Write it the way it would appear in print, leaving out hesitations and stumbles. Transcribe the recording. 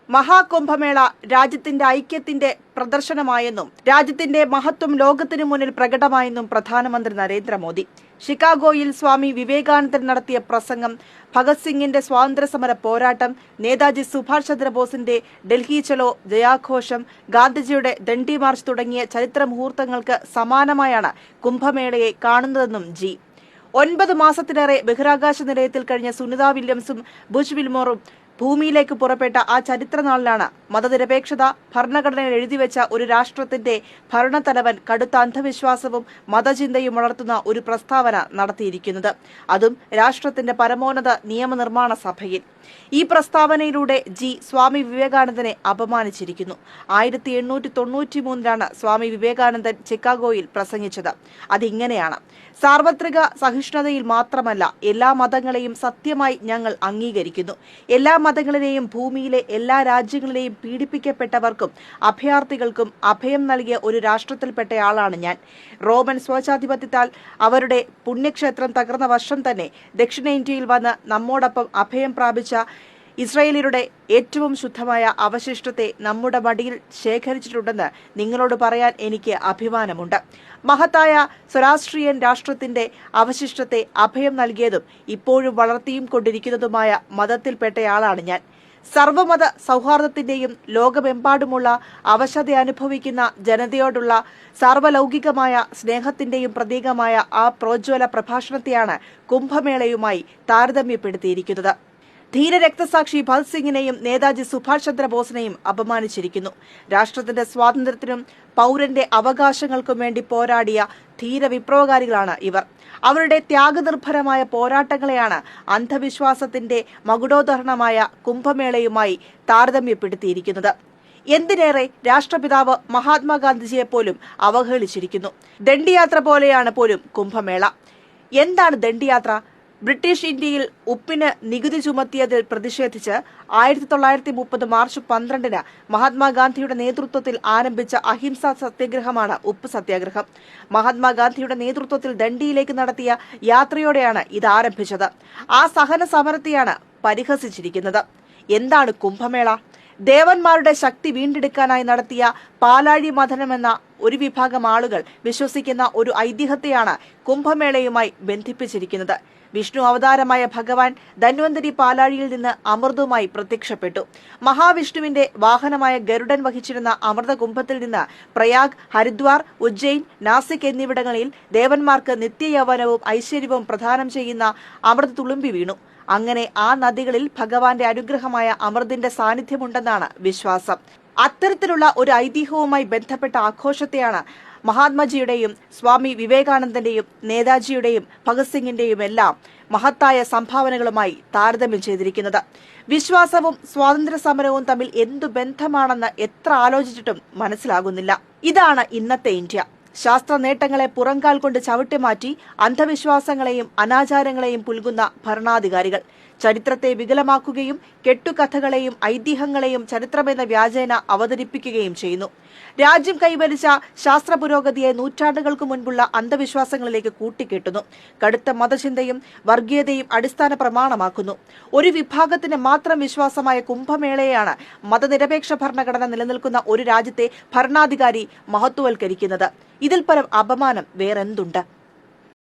മഹാകുംഭമേള രാജ്യത്തിന്റെ ഐക്യത്തിന്റെ പ്രദർശനമായെന്നും രാജ്യത്തിന്റെ മഹത്വം ലോകത്തിനു മുന്നിൽ പ്രകടമായെന്നും പ്രധാനമന്ത്രി നരേന്ദ്രമോദി. ഷിക്കാഗോയിൽ സ്വാമി വിവേകാനന്ദൻ നടത്തിയ പ്രസംഗം, ഭഗത് സിംഗിന്റെ സ്വാതന്ത്ര്യസമര പോരാട്ടം, നേതാജി സുഭാഷ് ചന്ദ്രബോസിന്റെ ഡൽഹി ചലോ ജയാഘോഷം, ഗാന്ധിജിയുടെ ദണ്ഡി മാർച്ച് തുടങ്ങിയ ചരിത്ര മുഹൂർത്തങ്ങൾക്ക് സമാനമായാണ് കുംഭമേളയെ കാണുന്നതെന്നും ജി. 9 മാസത്തിലേറെ ബഹിരാകാശ നിലയത്തിൽ കഴിഞ്ഞ സുനിത വില്യംസും ബുഷ് വിൽമോറും ഭൂമിയിലേക്ക് പുറപ്പെട്ട ആ ചരിത്രനാളിലാണ് മതനിരപേക്ഷത ഭരണഘടനയിൽ എഴുതിവെച്ച ഒരു രാഷ്ട്രത്തിന്റെ ഭരണത്തലവൻ കടുത്ത അന്ധവിശ്വാസവും മതചിന്തയും വളർത്തുന്ന ഒരു പ്രസ്താവന നടത്തിയിരിക്കുന്നത്. അതും രാഷ്ട്രത്തിന്റെ പരമോന്നത നിയമനിർമ്മാണ സഭയിൽ. ഈ പ്രസ്താവനയിലൂടെ ജി സ്വാമി വിവേകാനന്ദനെ അപമാനിച്ചിരിക്കുന്നു. 1893 സ്വാമി വിവേകാനന്ദൻ ചിക്കാഗോയിൽ പ്രസംഗിച്ചത്. അതിങ്ങനെയാണ്: സാർവത്രിക സഹിഷ്ണുതയിൽ മാത്രമല്ല, എല്ലാ മതങ്ങളെയും സത്യമായി ഞങ്ങൾ അംഗീകരിക്കുന്നു. എല്ലാ മതങ്ങളിലെയും ഭൂമിയിലെ എല്ലാ രാജ്യങ്ങളിലെയും പീഡിപ്പിക്കപ്പെട്ടവർക്കും അഭയാർത്ഥികൾക്കും അഭയം നൽകിയ ഒരു രാഷ്ട്രത്തിൽപ്പെട്ടയാളാണ് ഞാൻ. റോമൻ സ്വേച്ഛാധിപത്യത്താൽ അവരുടെ പുണ്യക്ഷേത്രം തകർന്ന വർഷം തന്നെ ദക്ഷിണേന്ത്യയിൽ വന്ന് നമ്മോടൊപ്പം അഭയം പ്രാപിച്ച ഇസ്രായേലിയരുടെ ഏറ്റവും ശുദ്ധമായ അവശിഷ്ടത്തെ നമ്മുടെ മടിയിൽ ശേഖരിച്ചിട്ടുണ്ടെന്ന് നിങ്ങളോട് പറയാൻ എനിക്ക് അഭിമാനമുണ്ട്. മഹത്തായ സ്വരാഷ്ട്രീയൻ രാഷ്ട്രത്തിന്റെ അവശിഷ്ടത്തെ അഭയം നൽകിയതും ഇപ്പോഴും വളർത്തിയും കൊണ്ടിരിക്കുന്നതുമായ മതത്തിൽപ്പെട്ടയാളാണ് ഞാൻ. സർവമത സൗഹാർദ്ദത്തിന്റെയും ലോകമെമ്പാടുമുള്ള അവശത അനുഭവിക്കുന്ന ജനതയോടുള്ള സാർവലൗകികമായ സ്നേഹത്തിന്റെയും പ്രതീകമായ ആ പ്രോജ്വല പ്രഭാഷണത്തെയാണ് കുംഭമേളയുമായി താരതമ്യപ്പെടുത്തിയിരിക്കുന്നത്. ധീര രക്തസാക്ഷി ഭഗത് സിംഗിനെയും നേതാജി സുഭാഷ് ചന്ദ്രബോസിനെയും അപമാനിച്ചിരിക്കുന്നു. രാഷ്ട്രത്തിന്റെ സ്വാതന്ത്ര്യത്തിനും പൗരന്റെ അവകാശങ്ങൾക്കും വേണ്ടി പോരാടിയ ധീര വിപ്ലവകാരികളാണ് ഇവർ. അവരുടെ ത്യാഗനിർഭരമായ പോരാട്ടങ്ങളെയാണ് അന്ധവിശ്വാസത്തിന്റെ മകുടോദാഹരണമായ കുംഭമേളയുമായി താരതമ്യപ്പെടുത്തിയിരിക്കുന്നത്. എന്തിനേറെ, രാഷ്ട്രപിതാവ് മഹാത്മാഗാന്ധിജിയെപ്പോലും അവഹേളിച്ചിരിക്കുന്നു. ദണ്ഡിയാത്ര പോലെയാണ് പോലും കുംഭമേള. എന്താണ് ദണ്ഡിയാത്ര? ബ്രിട്ടീഷ് ഇന്ത്യയിൽ ഉപ്പിന് നികുതി ചുമത്തിയതിൽ പ്രതിഷേധിച്ച് 1930 മാർച്ച് 12 മഹാത്മാഗാന്ധിയുടെ നേതൃത്വത്തിൽ ആരംഭിച്ച അഹിംസാ സത്യാഗ്രഹമാണ് ഉപ്പ് സത്യാഗ്രഹം. മഹാത്മാഗാന്ധിയുടെ നേതൃത്വത്തിൽ ദണ്ഡിയിലേക്ക് നടത്തിയ യാത്രയോടെയാണ് ഇത് ആരംഭിച്ചത്. ആ സഹന സമരത്തെയാണ് പരിഹസിച്ചിരിക്കുന്നത്. എന്താണ് കുംഭമേള? ദേവന്മാരുടെ ശക്തി വീണ്ടെടുക്കാനായി നടത്തിയ പാലാഴി മഥനമെന്ന ഒരു വിഭാഗം ആളുകൾ വിശ്വസിക്കുന്ന ഒരു ഐതിഹ്യത്തെയാണ് കുംഭമേളയുമായി ബന്ധിപ്പിച്ചിരിക്കുന്നത്. വിഷ്ണു അവതാരമായ ഭഗവാൻ ധന്വന്തരി പാലാഴിയിൽ നിന്ന് അമൃതവുമായി പ്രത്യക്ഷപ്പെട്ടു. മഹാവിഷ്ണുവിന്റെ വാഹനമായ ഗരുഡൻ വഹിച്ചിരുന്ന അമൃതകുംഭത്തിൽ നിന്ന് പ്രയാഗ്, ഹരിദ്വാർ, ഉജ്ജയിൻ, നാസിക് എന്നിവിടങ്ങളിൽ ദേവന്മാർക്ക് നിത്യയൗവനവും ഐശ്വര്യവും പ്രദാനം ചെയ്യുന്ന അമൃത തുളുമ്പി വീണു. അങ്ങനെ ആ നദികളിൽ ഭഗവാന്റെ അനുഗ്രഹമായ അമൃതിന്റെ സാന്നിധ്യമുണ്ടെന്നാണ് വിശ്വാസം. അത്തരത്തിലുള്ള ഒരു ഐതിഹ്യവുമായി ബന്ധപ്പെട്ട ആഘോഷത്തെയാണ് മഹാത്മജിയുടെയും സ്വാമി വിവേകാനന്ദന്റെയും നേതാജിയുടെയും ഭഗത് സിംഗിന്റെയും എല്ലാം മഹത്തായ സംഭാവനകളുമായി താരതമ്യം ചെയ്തിരിക്കുന്നത്. വിശ്വാസവും സ്വാതന്ത്ര്യ സമരവും തമ്മിൽ എന്തു ബന്ധമാണെന്ന് എത്ര ആലോചിച്ചിട്ടും മനസ്സിലാകുന്നില്ല. ഇതാണ് ഇന്നത്തെ ഇന്ത്യ. ശാസ്ത്ര നേട്ടങ്ങളെ പുറങ്കാൽ കൊണ്ട് ചവിട്ടിമാറ്റി അന്ധവിശ്വാസങ്ങളെയും അനാചാരങ്ങളെയും പുൽകുന്ന ഭരണാധികാരികൾ ചരിത്രത്തെ വികലമാക്കുകയും കെട്ടുകഥകളെയും ഐതിഹ്യങ്ങളെയും ചരിത്രമെന്ന വ്യാജേന അവതരിപ്പിക്കുകയും ചെയ്യുന്നു. രാജ്യം കൈവരിച്ച ശാസ്ത്ര പുരോഗതിയെ നൂറ്റാണ്ടുകൾക്ക് മുൻപുള്ള അന്ധവിശ്വാസങ്ങളിലേക്ക് കൂട്ടിക്കെട്ടുന്നു. കടുത്ത മതചിന്തയും വർഗീയതയും അടിസ്ഥാന പ്രമാണമാക്കുന്നു. ഒരു വിഭാഗത്തിന് മാത്രം വിശ്വാസമായ കുംഭമേളയെയാണ് മതനിരപേക്ഷ ഭരണഘടന നിലനിൽക്കുന്ന ഒരു രാജ്യത്തെ ഭരണാധികാരി മഹത്വവൽക്കരിക്കുന്നത്. ഇതിൽ പരം അപമാനം വേറെന്തുണ്ട്?